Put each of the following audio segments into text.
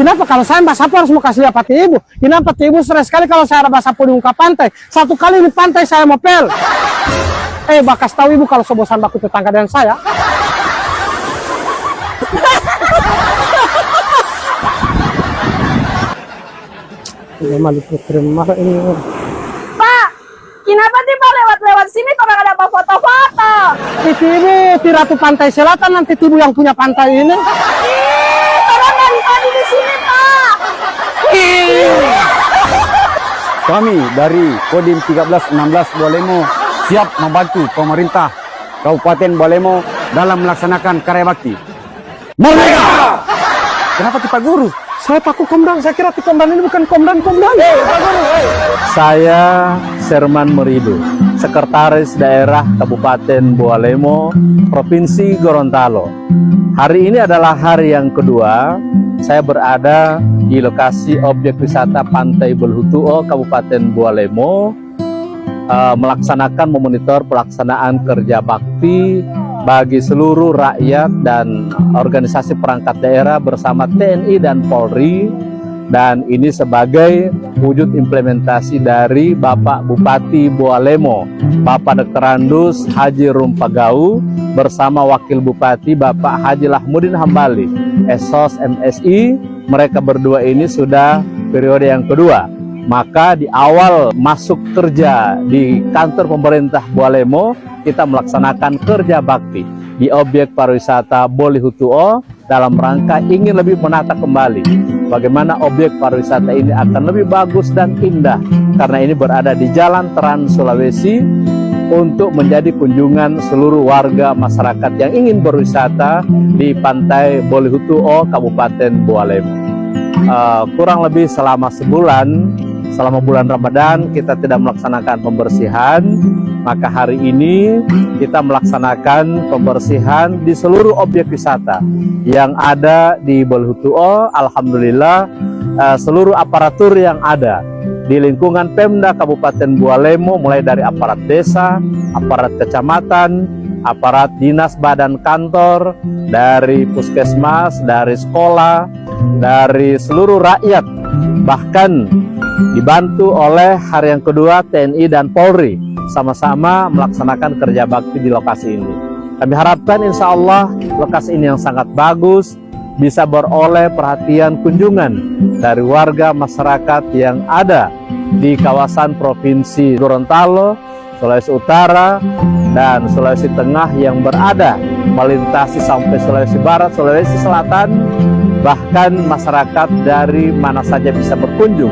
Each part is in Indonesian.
Kenapa kalau saya Mbak Sapu harus mau kasih lihat Pati Ibu? Kenapa Pati Ibu stres sekali kalau saya ada Mbak Sapu di muka pantai? Satu kali di pantai saya mau pel. Bakas tahu Ibu kalau sobosan baku tetangga dengan saya. Pak, kenapa tiba lewat-lewat sini kalau ada apa foto-foto? Titi Ibu, di Ratu Pantai Selatan nanti Ibu yang punya pantai ini. Tolong dari tadi di sini, Pak. Kami dari Kodim 1316 Bualemo siap membantu pemerintah Kabupaten Bualemo dalam melaksanakan karya bakti. Merdeka! Kenapa Pak Guru? Saya Paku Komdan, saya kira Komdan ini bukan Komdan. Saya Serman Merido, Sekretaris Daerah Kabupaten Bualemo, Provinsi Gorontalo. Hari ini adalah hari yang kedua saya berada di lokasi objek wisata Pantai Buluhutuo, Kabupaten Bualemo, melaksanakan memonitor pelaksanaan kerja bakti bagi seluruh rakyat dan organisasi perangkat daerah bersama TNI dan Polri, dan ini sebagai wujud implementasi dari Bapak Bupati Bualemo, Bapak Dr. Andus Haji Rumpagau bersama Wakil Bupati Bapak Haji Lahmudin Hambali, Esos MSI. Mereka berdua ini sudah periode yang kedua. Maka di awal masuk kerja di kantor pemerintah Bualemo, kita melaksanakan kerja bakti di objek pariwisata Buluhutuo dalam rangka ingin lebih menata kembali bagaimana objek pariwisata ini akan lebih bagus dan indah, karena ini berada di Jalan Trans Sulawesi untuk menjadi kunjungan seluruh warga masyarakat yang ingin berwisata di Pantai Buluhutuo, Kabupaten Bualemo. Kurang lebih selama sebulan, selama bulan Ramadan kita tidak melaksanakan pembersihan, maka hari ini kita melaksanakan pembersihan di seluruh objek wisata yang ada di Buluhutuo. Alhamdulillah, seluruh aparatur yang ada di lingkungan Pemda Kabupaten Bualemo, mulai dari aparat desa, aparat kecamatan, aparat dinas badan kantor, dari puskesmas, dari sekolah, dari seluruh rakyat, bahkan dibantu oleh hari yang kedua TNI dan Polri, sama-sama melaksanakan kerja bakti di lokasi ini. Kami harapkan insya Allah lokasi ini yang sangat bagus bisa beroleh perhatian kunjungan dari warga masyarakat yang ada di kawasan Provinsi Gorontalo, Sulawesi Utara, dan Sulawesi Tengah yang berada melintasi sampai Sulawesi Barat, Sulawesi Selatan, bahkan masyarakat dari mana saja bisa berkunjung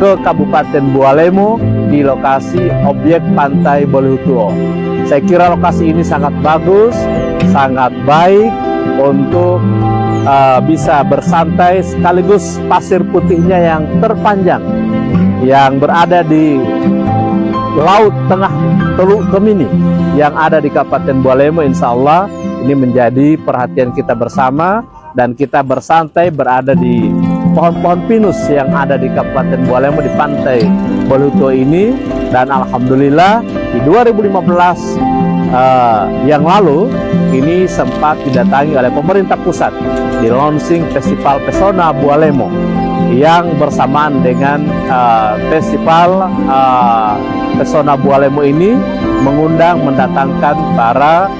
ke Kabupaten Bualemo di lokasi objek Pantai Buluhutuo. Saya kira lokasi ini sangat bagus, sangat baik untuk bisa bersantai, sekaligus pasir putihnya yang terpanjang yang berada di Laut Tengah Teluk Gemini yang ada di Kabupaten Bualemo. Insya Allah ini menjadi perhatian kita bersama, dan kita bersantai berada di pohon-pohon pinus yang ada di Kabupaten Bualemo di Pantai Buluhutuo ini. Dan alhamdulillah di 2015 yang lalu ini sempat didatangi oleh pemerintah pusat di launching Festival Pesona Bualemo, yang bersamaan dengan Festival Pesona Bualemo ini mendatangkan para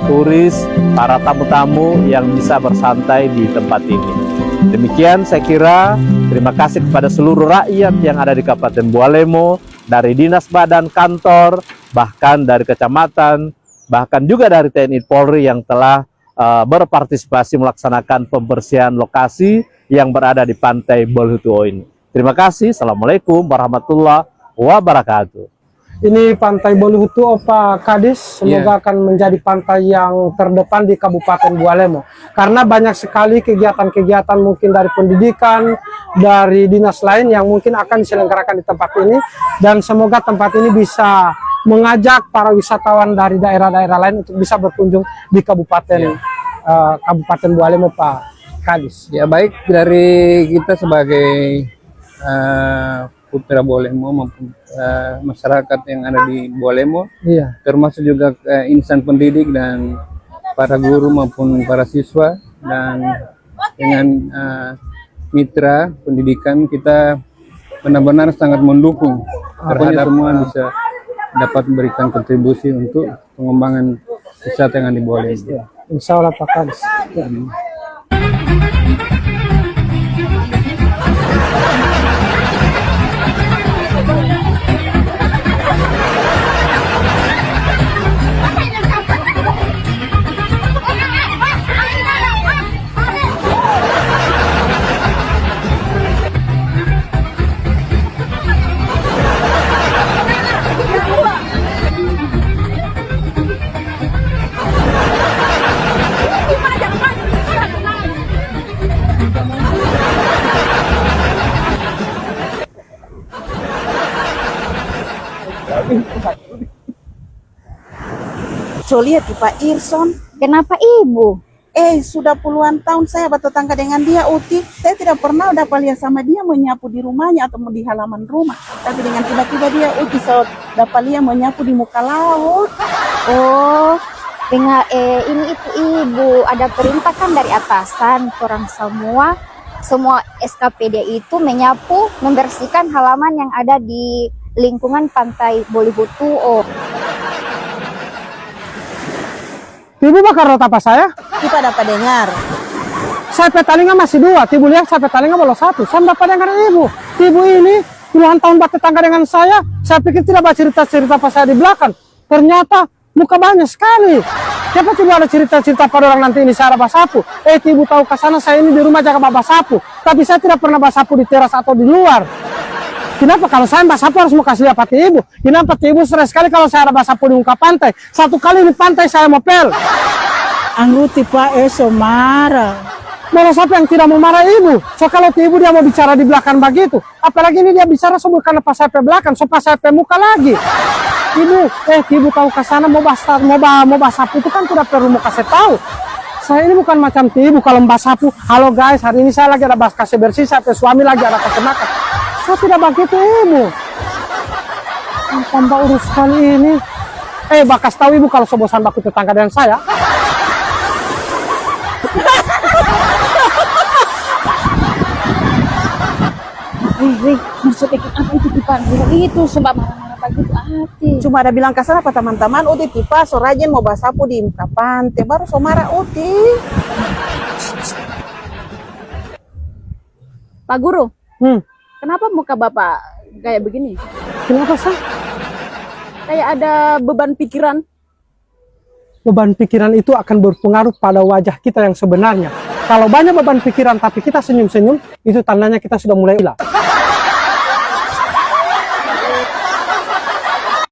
turis, para tamu-tamu yang bisa bersantai di tempat ini. Demikian saya kira, terima kasih kepada seluruh rakyat yang ada di Kabupaten Bualemo, dari dinas badan kantor, bahkan dari kecamatan, bahkan juga dari TNI Polri yang telah berpartisipasi melaksanakan pembersihan lokasi yang berada di Pantai Buluhutuo ini. Terima kasih. Assalamualaikum warahmatullahi wabarakatuh. Ini Pantai Buluhutuo, Pak Kadis, semoga akan menjadi pantai yang terdepan di Kabupaten Bualemo. Karena banyak sekali kegiatan-kegiatan mungkin dari pendidikan, dari dinas lain yang mungkin akan diselenggarakan di tempat ini. Dan semoga tempat ini bisa mengajak para wisatawan dari daerah-daerah lain untuk bisa berkunjung di Kabupaten Kabupaten Bualemo, Pak Kadis. Ya, baik, dari kita sebagai putra Bualemo maupun masyarakat yang ada di Bualemo, termasuk juga insan pendidik dan para guru maupun para siswa, dan dengan mitra pendidikan kita benar-benar sangat mendukung. Pokoknya semua bisa dapat memberikan kontribusi untuk pengembangan wisata yang ada di Bawalemo. Insya Allah Pak Kadis. So lihat nih, Pak Irson. Kenapa ibu? Sudah puluhan tahun saya bertetangga dengan dia, Uti. Saya tidak pernah dapat lihat sama dia menyapu di rumahnya atau di halaman rumah. Tapi dengan tiba-tiba dia, Uti, saya dapat lihat menyapu di muka laut. Oh, dengar ini itu ibu, ada perintah kan dari atasan, orang semua SKPD itu menyapu, membersihkan halaman yang ada di lingkungan pantai Bolihutuo. Ibu bakar rota apa saya? Kita dapat dengar. Saya petalinga masih 2, Tibu lihat saya petalinga baru 1. Saya dapat dengar ibu. Ibu ini puluhan tahun bertetangga dengan saya pikir tidak ada cerita-cerita pas saya di belakang. Ternyata muka banyak sekali. Siapa Tibu ada cerita-cerita pada orang nanti ini saya basapu. Tibu tahu ke sana saya ini di rumah jaga basapu. Tapi saya tidak pernah basapu di teras atau di luar. Kenapa kalau saya basapu harus mau kasih lihat ibu? Kenapa ibu stres sekali kalau saya ada basapu di muka pantai? Satu kali di pantai saya mau pel. Angguti Pak Eso marah. Malah siapa yang tidak mau marah ibu? So kalau ibu dia mau bicara di belakang begitu, apalagi ini dia bicara sebut karena pas saya belakang, so pas saya muka lagi. Ibu, ibu tahu ke sana mau basapu itu kan tidak perlu mau kasih tahu. Saya ini bukan macam ibu kalau basapu. Halo guys, hari ini saya lagi ada kasih bersih, saya suami lagi ada kasih makan. Saya tidak begitu ibu. Tambah urus kali ini. Bakas tahu ibu kalau sobosan baku tetangga dengan saya. Maksudnya apa itu dipanggil itu sumpah marah-marah begitu hati. Cuma ada bilang kasar apa teman-teman, Uti tipa so rajin mau basapu di muka pantai, baru so marah Uti. Pak Guru, kenapa muka Bapak kayak begini? Kenapa sih? Kayak ada beban pikiran. Beban pikiran itu akan berpengaruh pada wajah kita yang sebenarnya. Kalau banyak beban pikiran tapi kita senyum-senyum, itu tandanya kita sudah mulai hilang.